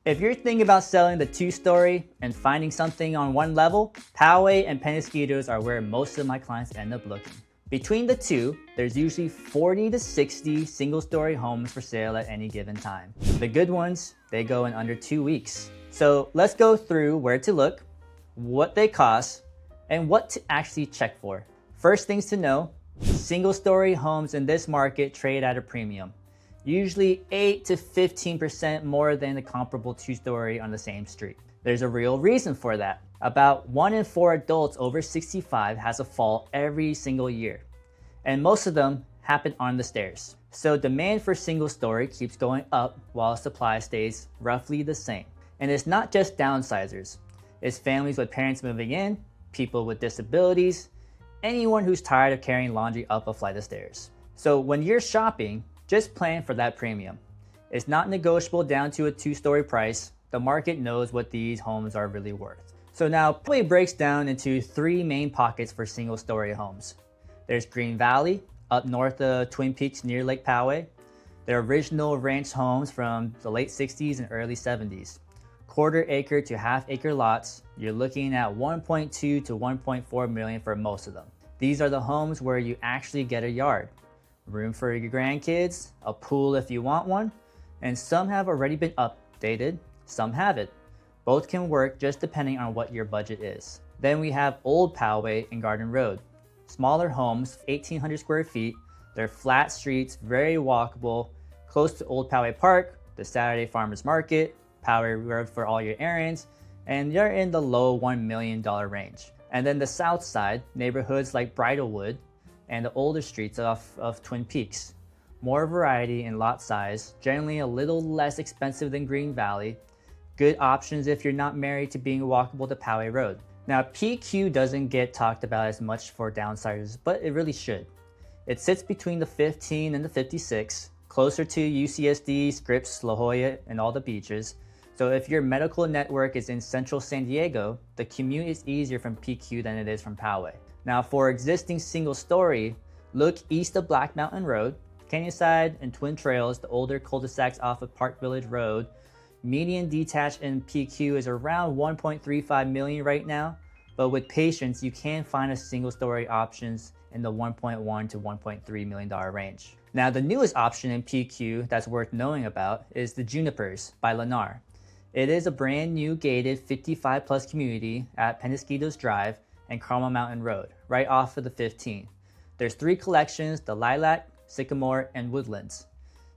If you're thinking about selling the 2-story and finding something on one level, Poway and Peñasquitos are where most of my clients end up looking. Between the two, there's usually 40 to 60 single-story homes for sale at any given time. The good ones, they go in under 2 weeks. So let's go through where to look, what they cost, and what to actually check for. First things to know, single-story homes in this market trade at a premium. Usually 8 to 15% more than the comparable 2-story on the same street. There's a real reason for that. About 1 in 4 adults over 65 has a fall every single year, and most of them happen on the stairs. So demand for single-story keeps going up while supply stays roughly the same. And it's not just downsizers. It's families with parents moving in, people with disabilities, anyone who's tired of carrying laundry up a flight of stairs. So when you're shopping, just plan for that premium. It's not negotiable down to a 2-story price. The market knows what these homes are really worth. So now Poway breaks down into 3 main pockets for single-story homes. There's Green Valley, up north of Twin Peaks near Lake Poway. They're original ranch homes from the late 60s and early 70s. Quarter-acre to half-acre lots. You're looking at 1.2 to 1.4 million for most of them. These are the homes where you actually get a yard, room for your grandkids, a pool if you want one, and some have already been updated, some haven't. Both can work just depending on what your budget is. Then we have Old Poway and Garden Road. Smaller homes, 1,800 square feet. They're flat streets, very walkable, close to Old Poway Park, the Saturday Farmers Market, Poway Road for all your errands, and they're in the low $1 million range. And then the south side, neighborhoods like Bridlewood, and the older streets of Twin Peaks. More variety in lot size, generally a little less expensive than Green Valley. Good options if you're not married to being walkable to Poway Road. Now PQ doesn't get talked about as much for downsizers, but it really should. It sits between the 15 and the 56, closer to UCSD, Scripps, La Jolla, and all the beaches. So if your medical network is in central San Diego, the commute is easier from PQ than it is from Poway. Now for existing single-story, look east of Black Mountain Road, Canyonside and Twin Trails, the older cul-de-sacs off of Park Village Road. Median detached in PQ is around 1.35 million right now, but with patience, you can find a single-story options in the 1.1 to 1.3 million dollar range. Now the newest option in PQ that's worth knowing about is the Junipers by Lennar. It is a brand new gated 55 plus community at Peñasquitos Drive and Carmel Mountain Road, right off of the 15. There's 3 collections, the Lilac, Sycamore, and Woodlands.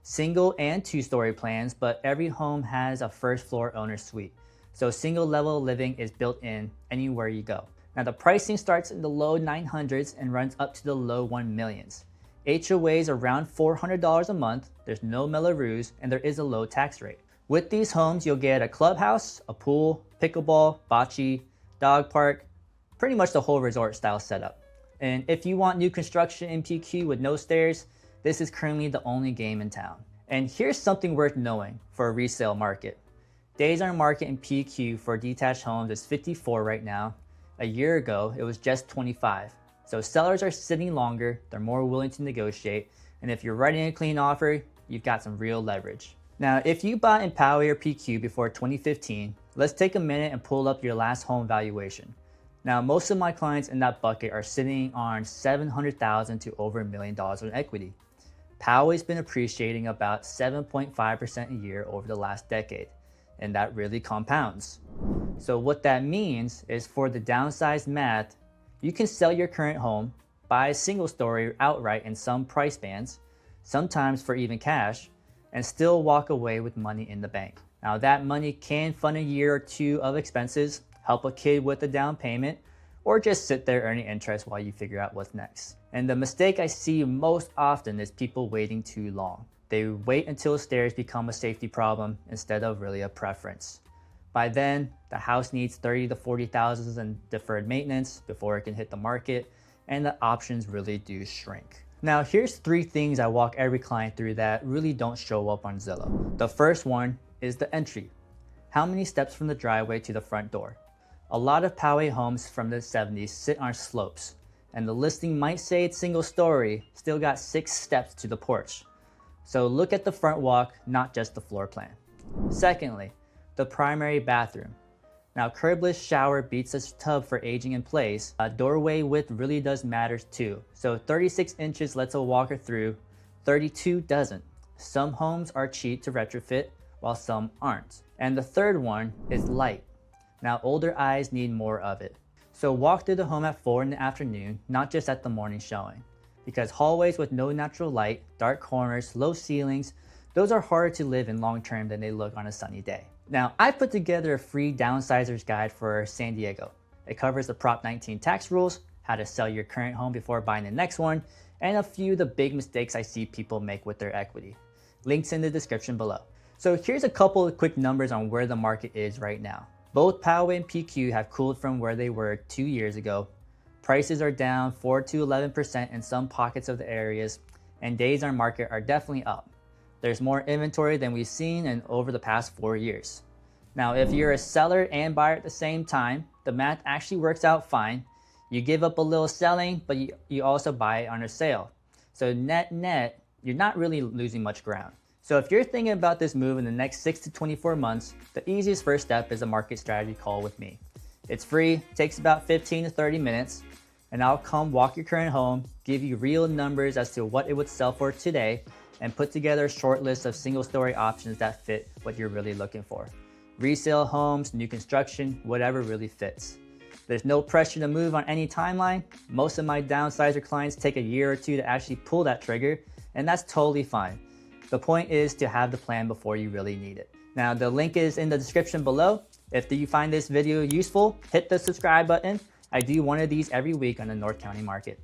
Single and 2-story plans, but every home has a first floor owner suite. So single level living is built in anywhere you go. Now the pricing starts in the low 900s and runs up to the low 1 millions. HOA is around $400 a month, there's no Mello-Roos, and there is a low tax rate. With these homes, you'll get a clubhouse, a pool, pickleball, bocce, dog park, pretty much the whole resort style setup. And if you want new construction in PQ with no stairs, this is currently the only game in town. And here's something worth knowing for a resale market. Days on market in PQ for detached homes is 54 right now. A year ago, it was just 25. So sellers are sitting longer, they're more willing to negotiate, and if you're writing a clean offer, you've got some real leverage. Now, if you bought in Poway or PQ before 2015, let's take a minute and pull up your last home valuation. Now, most of my clients in that bucket are sitting on $700,000 to over $1 million in equity. Poway's been appreciating about 7.5% a year over the last decade, and that really compounds. So what that means is for the downsized math, you can sell your current home, buy a single story outright in some price bands, sometimes for even cash, and still walk away with money in the bank. Now that money can fund a year or 2 of expenses, help a kid with a down payment, or just sit there earning interest while you figure out what's next. And the mistake I see most often is people waiting too long. They wait until stairs become a safety problem instead of really a preference. By then, the house needs $30,000 to $40,000 in deferred maintenance before it can hit the market, and the options really do shrink. Now here's 3 things I walk every client through that really don't show up on Zillow. The first one is the entry. How many steps from the driveway to the front door? A lot of Poway homes from the 70s sit on slopes, and the listing might say it's single story, still got 6 steps to the porch. So look at the front walk, not just the floor plan. Secondly, the primary bathroom. Now, curbless shower beats a tub for aging in place. Doorway width really does matter too. So 36 inches lets a walker through, 32 doesn't. Some homes are cheap to retrofit, while some aren't. And the third one is light. Now, older eyes need more of it. So walk through the home at 4 in the afternoon, not just at the morning showing. Because hallways with no natural light, dark corners, low ceilings, those are harder to live in long term than they look on a sunny day. Now, I put together a free downsizer's guide for San Diego. It covers the Prop 19 tax rules, how to sell your current home before buying the next one, and a few of the big mistakes I see people make with their equity. Links in the description below. So here's a couple of quick numbers on where the market is right now. Both Poway and PQ have cooled from where they were 2 years ago. Prices are down 4 to 11% in some pockets of the areas, and days on market are definitely up. There's more inventory than we've seen in over the past 4 years. Now, if you're a seller and buyer at the same time, the math actually works out fine. You give up a little selling, but you also buy it on a sale. So net, you're not really losing much ground. So if you're thinking about this move in the next 6 to 24 months, the easiest first step is a market strategy call with me. It's free, takes about 15 to 30 minutes, and I'll come walk your current home, give you real numbers as to what it would sell for today, and put together a short list of single-story options that fit what you're really looking for. Resale homes, new construction, whatever really fits. There's no pressure to move on any timeline. Most of my downsizer clients take a year or two to actually pull that trigger, and that's totally fine. The point is to have the plan before you really need it. Now, the link is in the description below. If you find this video useful, hit the subscribe button. I do one of these every week on the North County market.